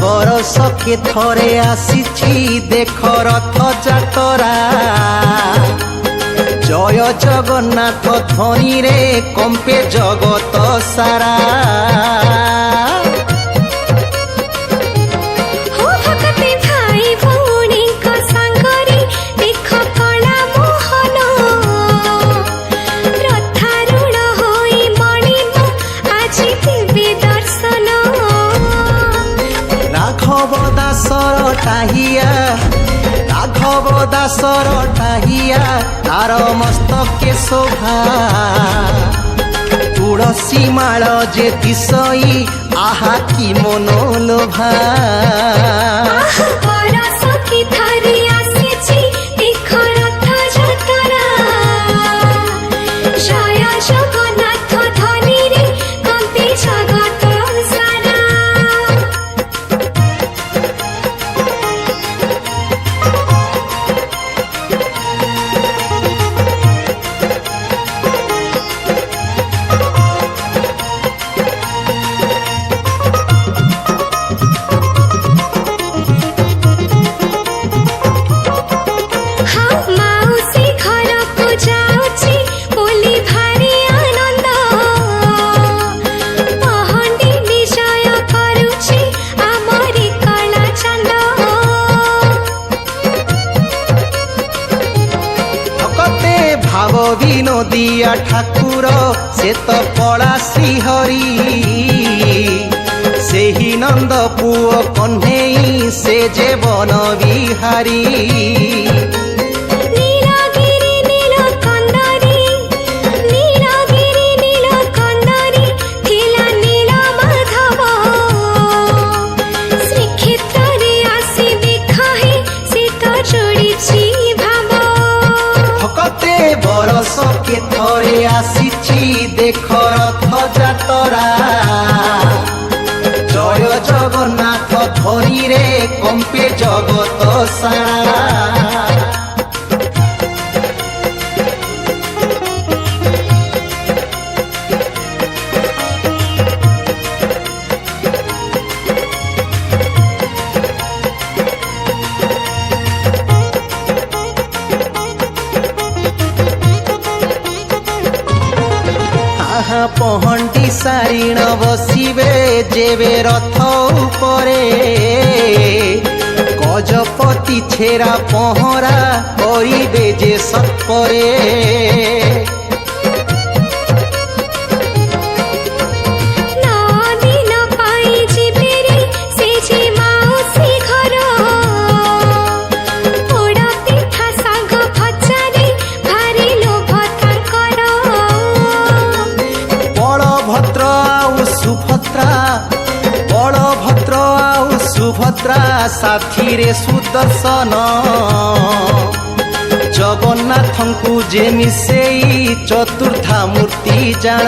बरस के थरे आसीची देख रथ जातरा जय जगन्नाथ ध्वनि रे कंपे जगत सारा राघव दासर टाहिया तार मस्तके शोभा तुलसी माल जे दिशई आहा की मनोलोभा भाव विनोदिया ठाकुर से तो कला श्रीहरि से ही नंद पुओ कन्हई से जे वन बिहारी बरस के थरे आसीची देख रथ जातरा जय जगन्नाथ ध्वनि रे कंपे जगत सारा पहंडी सारीण बसिबे जेबे रथ उपरे गजपति छेरा पहरा करिबे जे सत्परे बलभद्र आउ सुभद्रा साथी रे सुदर्शन जगन्नाथ को जे मिसेई चतुर्था मूर्ति जान